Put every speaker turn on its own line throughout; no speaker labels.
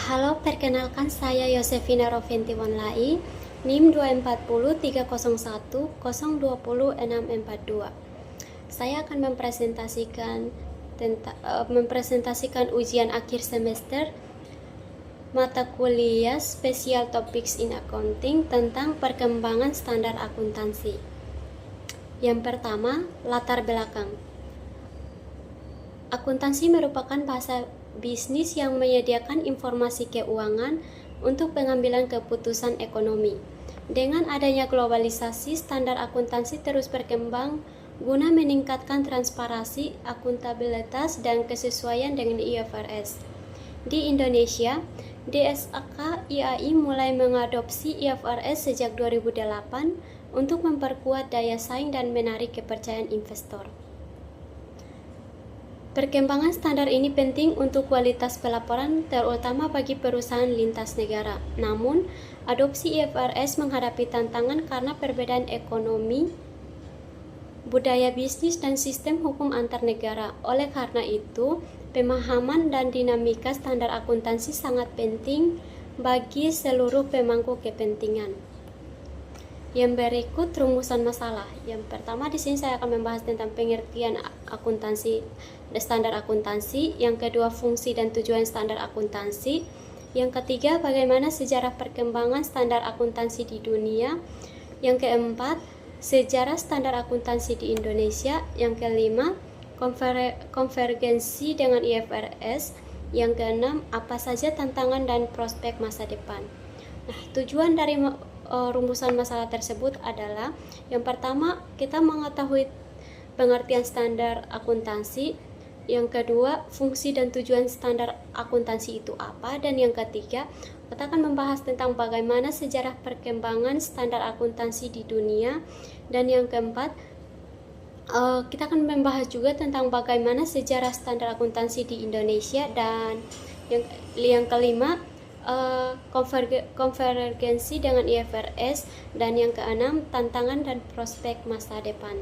Halo, perkenalkan saya Yosefina Roventiwanlai, NIM 2403010200642. Saya akan mempresentasikan ujian akhir semester mata kuliah Special Topics in Accounting tentang perkembangan standar akuntansi. Yang pertama, latar belakang. Akuntansi merupakan bahasa bisnis yang menyediakan informasi keuangan untuk pengambilan keputusan ekonomi. Dengan adanya globalisasi, standar akuntansi terus berkembang guna meningkatkan transparansi, akuntabilitas, dan kesesuaian dengan IFRS. Di Indonesia, DSAK IAI mulai mengadopsi IFRS sejak 2008 untuk memperkuat daya saing dan menarik kepercayaan investor. Perkembangan standar ini penting untuk kualitas pelaporan, terutama bagi perusahaan lintas negara. Namun, adopsi IFRS menghadapi tantangan karena perbedaan ekonomi, budaya bisnis, dan sistem hukum antar negara. Oleh karena itu, pemahaman dan dinamika standar akuntansi sangat penting bagi seluruh pemangku kepentingan. Yang berikut rumusan masalah. Yang pertama di sini saya akan membahas tentang pengertian akuntansi, standar akuntansi. Yang kedua, fungsi dan tujuan standar akuntansi. Yang ketiga, bagaimana sejarah perkembangan standar akuntansi di dunia. Yang keempat, sejarah standar akuntansi di Indonesia. Yang kelima, konvergensi dengan IFRS. Yang keenam, apa saja tantangan dan prospek masa depan. Nah, tujuan dari rumusan masalah tersebut adalah yang pertama, kita mengetahui pengertian standar akuntansi. Yang kedua, fungsi dan tujuan standar akuntansi itu apa. Dan yang ketiga, kita akan membahas tentang bagaimana sejarah perkembangan standar akuntansi di dunia. Dan yang keempat, kita akan membahas juga tentang bagaimana sejarah standar akuntansi di Indonesia. Dan yang kelima, konvergensi dengan IFRS. Dan yang keenam, tantangan dan prospek masa depan.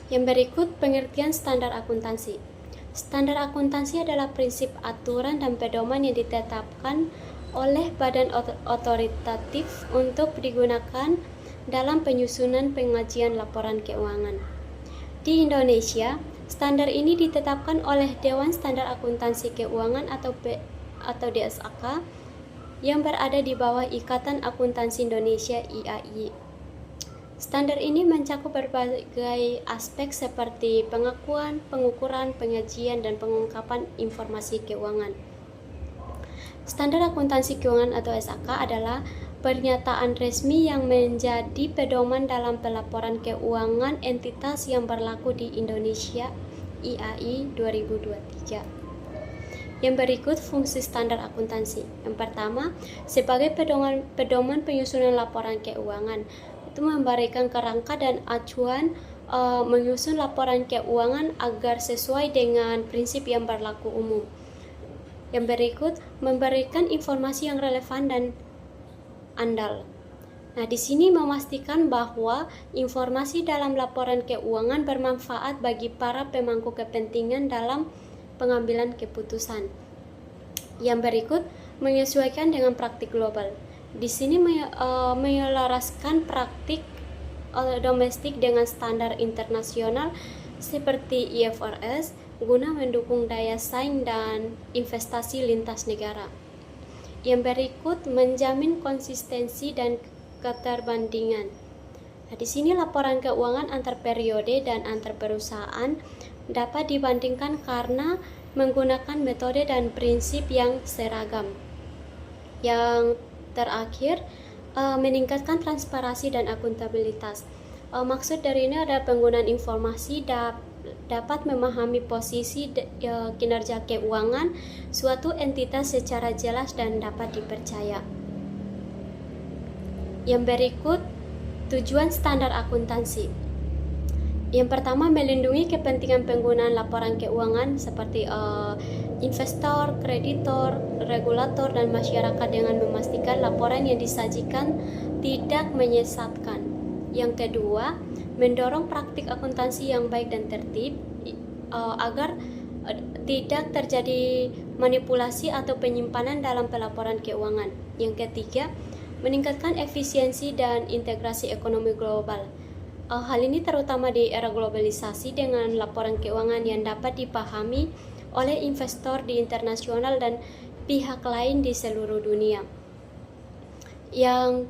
Yang berikut pengertian standar akuntansi. Standar akuntansi adalah prinsip, aturan, dan pedoman yang ditetapkan oleh badan otoritatif untuk digunakan dalam penyusunan pengajian laporan keuangan. Di Indonesia, standar ini ditetapkan oleh Dewan Standar Akuntansi Keuangan atau DSAK yang berada di bawah Ikatan Akuntansi Indonesia IAI. Standar ini mencakup berbagai aspek seperti pengakuan, pengukuran, penyajian, dan pengungkapan informasi keuangan. Standar akuntansi keuangan atau SAK adalah pernyataan resmi yang menjadi pedoman dalam pelaporan keuangan entitas yang berlaku di Indonesia IAI 2023. Yang berikut fungsi standar akuntansi. Yang pertama, sebagai pedoman penyusunan laporan keuangan, itu memberikan kerangka dan acuan menyusun laporan keuangan agar sesuai dengan prinsip yang berlaku umum. Yang berikut memberikan informasi yang relevan dan andal. Nah, di sini memastikan bahwa informasi dalam laporan keuangan bermanfaat bagi para pemangku kepentingan dalam pengambilan keputusan. Yang berikut menyesuaikan dengan praktik global. Di sini menyelaraskan praktik domestik dengan standar internasional seperti IFRS guna mendukung daya saing dan investasi lintas negara. Yang berikut menjamin konsistensi dan keterbandingan. Nah, di sini laporan keuangan antar periode dan antar perusahaan dapat dibandingkan karena menggunakan metode dan prinsip yang seragam. Yang terakhir, meningkatkan transparansi dan akuntabilitas. Maksud dari ini ada penggunaan informasi dapat memahami posisi kinerja keuangan suatu entitas secara jelas dan dapat dipercaya. Yang berikut tujuan standar akuntansi. Yang pertama, melindungi kepentingan penggunaan laporan keuangan seperti investor, kreditor, regulator, dan masyarakat dengan memastikan laporan yang disajikan tidak menyesatkan. Yang kedua, mendorong praktik akuntansi yang baik dan tertib agar tidak terjadi manipulasi atau penyimpanan dalam pelaporan keuangan. Yang ketiga, meningkatkan efisiensi dan integrasi ekonomi global. Hal ini terutama di era globalisasi dengan laporan keuangan yang dapat dipahami oleh investor di internasional dan pihak lain di seluruh dunia. Yang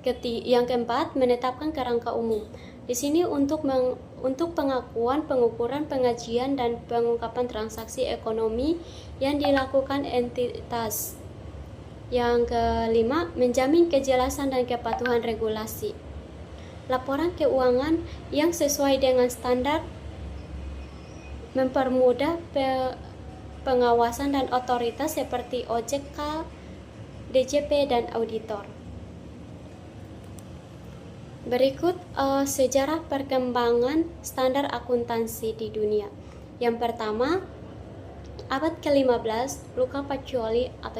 keempat, menetapkan kerangka umum. Di sini untuk pengakuan, pengukuran, pengajian, dan pengungkapan transaksi ekonomi yang dilakukan entitas. Yang kelima, menjamin kejelasan dan kepatuhan regulasi. Laporan keuangan yang sesuai dengan standar mempermudah pengawasan dan otoritas seperti OJK, DJP, dan auditor. Berikut sejarah perkembangan standar akuntansi di dunia. Yang pertama, abad ke-15, Luca Pacioli atau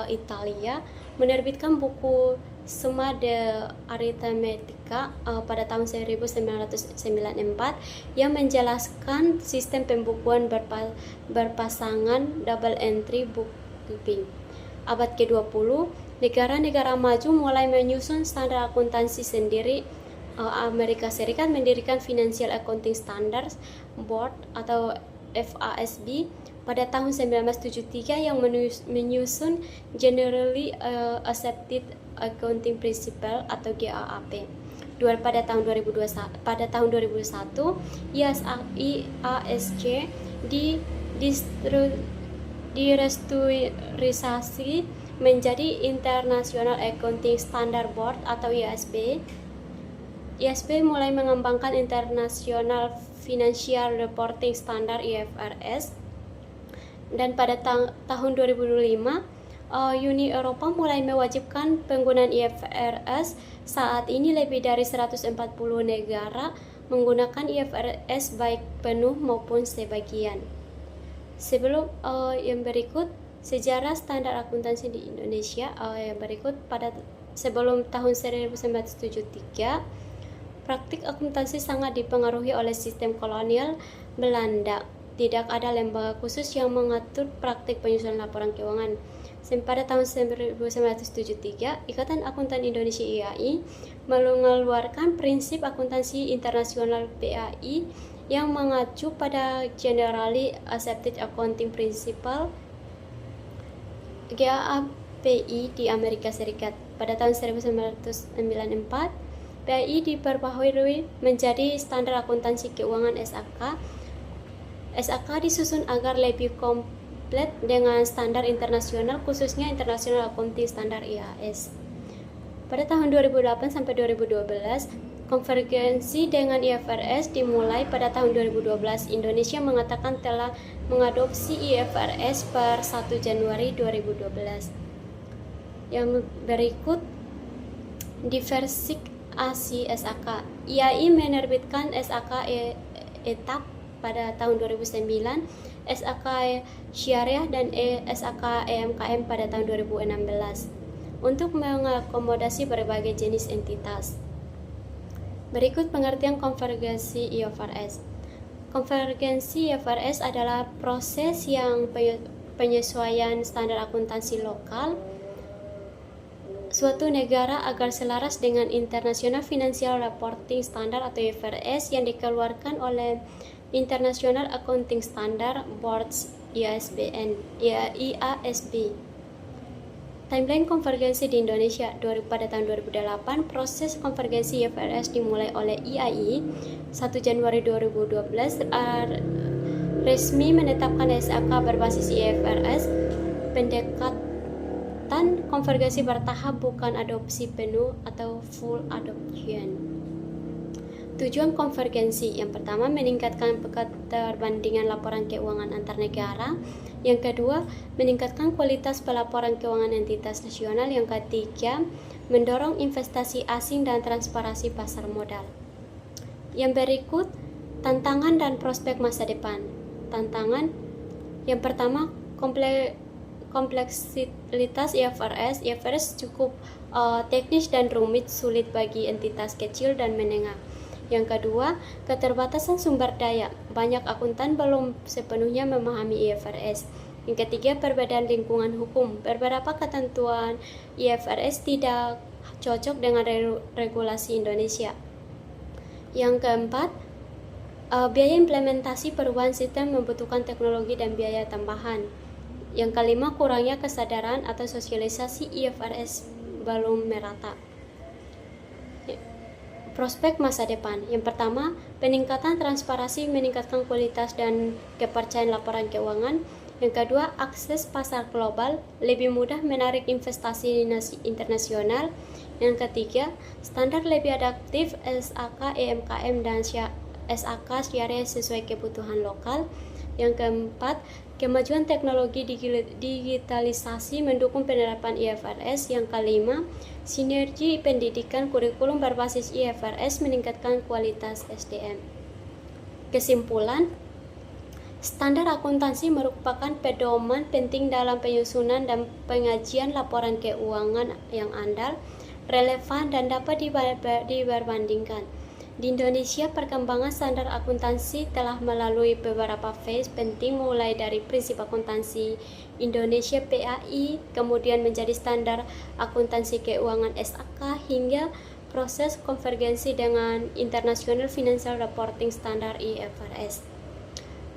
Italia menerbitkan buku Summa de Arithmetica pada tahun 1994 yang menjelaskan sistem pembukuan berpasangan double entry bookkeeping. Abad ke-20, negara-negara maju mulai menyusun standar akuntansi sendiri. Amerika Serikat mendirikan Financial Accounting Standards Board atau FASB pada tahun 1973 yang menyusun Generally Accepted Accounting Principle atau GAAP. Pada tahun 2001, IASC direstrukturisasi menjadi International Accounting Standard Board atau IASB. IASB mulai mengembangkan International Financial Reporting Standard IFRS, dan pada tahun 2005 Uni Eropa mulai mewajibkan penggunaan IFRS. Saat ini lebih dari 140 negara menggunakan IFRS baik penuh maupun sebagian. Sebelum yang berikut, sejarah standar akuntansi di Indonesia. Yang berikut, sebelum tahun 1973, praktik akuntansi sangat dipengaruhi oleh sistem kolonial Belanda. Tidak ada lembaga khusus yang mengatur praktik penyusunan laporan keuangan. Pada tahun 1973, Ikatan Akuntan Indonesia IAI mengeluarkan prinsip akuntansi internasional PAI yang mengacu pada Generally Accepted Accounting Principle GAAP di Amerika Serikat. Pada tahun 1994, PAI diperbaharui menjadi standar akuntansi keuangan SAK. SAK disusun agar lebih komplit dengan standar internasional, khususnya International Accounting Standard IAS. Pada tahun 2008 sampai 2012, konvergensi dengan IFRS dimulai pada tahun 2012. Indonesia mengatakan telah mengadopsi IFRS per 1 Januari 2012. Yang berikut, diversifikasi SAK. IAI menerbitkan SAK etap pada tahun 2009, SAK Syariah dan SAK EMKM pada tahun 2016 untuk mengakomodasi berbagai jenis entitas. Berikut pengertian konvergensi IFRS. Konvergensi IFRS adalah proses yang penyesuaian standar akuntansi lokal suatu negara agar selaras dengan International Financial Reporting Standard atau IFRS yang dikeluarkan oleh International Accounting Standard Boards IASB. Timeline konvergensi di Indonesia. Pada tahun 2008, proses konvergensi IFRS dimulai oleh IAI. 1 Januari 2012 resmi menetapkan SAK berbasis IFRS. Pendekatan konvergensi bertahap, bukan adopsi penuh atau full adoption. Tujuan konvergensi: yang pertama, meningkatkan keterbandingan laporan keuangan antar negara. Yang kedua, meningkatkan kualitas pelaporan keuangan entitas nasional. Yang ketiga, mendorong investasi asing dan transparansi pasar modal. Yang berikut, tantangan dan prospek masa depan. Tantangan yang pertama, kompleksitas IFRS. IFRS cukup teknis dan rumit, sulit bagi entitas kecil dan menengah. Yang kedua, keterbatasan sumber daya. Banyak akuntan belum sepenuhnya memahami IFRS. Yang ketiga, perbedaan lingkungan hukum. Beberapa ketentuan IFRS tidak cocok dengan regulasi Indonesia. Yang keempat, biaya implementasi perubahan sistem membutuhkan teknologi dan biaya tambahan. Yang kelima, kurangnya kesadaran atau sosialisasi IFRS belum merata. Prospek masa depan. Yang pertama, peningkatan transparansi meningkatkan kualitas dan kepercayaan laporan keuangan. Yang kedua, akses pasar global lebih mudah menarik investasi internasional. Yang ketiga, standar lebih adaptif SAK, EMKM, dan SAK syariah sesuai kebutuhan lokal. Yang keempat, kemajuan teknologi digitalisasi mendukung penerapan IFRS. Yang kelima, sinergi pendidikan kurikulum berbasis IFRS meningkatkan kualitas SDM. Kesimpulan, standar akuntansi merupakan pedoman penting dalam penyusunan dan pengajian laporan keuangan yang andal, relevan, dan dapat diperbandingkan. Di Indonesia, perkembangan standar akuntansi telah melalui beberapa fase penting, mulai dari prinsip akuntansi Indonesia PAI, kemudian menjadi standar akuntansi keuangan SAK, hingga proses konvergensi dengan International Financial Reporting Standard IFRS.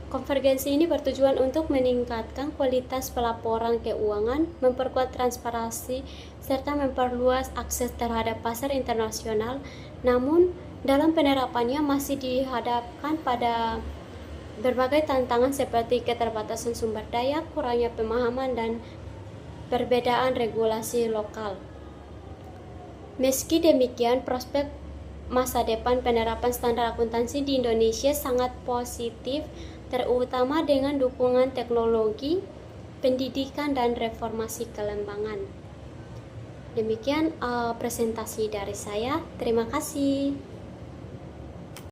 Konvergensi ini bertujuan untuk meningkatkan kualitas pelaporan keuangan, memperkuat transparansi, serta memperluas akses terhadap pasar internasional. Namun, dalam penerapannya masih dihadapkan pada berbagai tantangan seperti keterbatasan sumber daya, kurangnya pemahaman, dan perbedaan regulasi lokal. Meski demikian, prospek masa depan penerapan standar akuntansi di Indonesia sangat positif, terutama dengan dukungan teknologi, pendidikan, dan reformasi kelembagaan. Demikian presentasi dari saya. Terima kasih.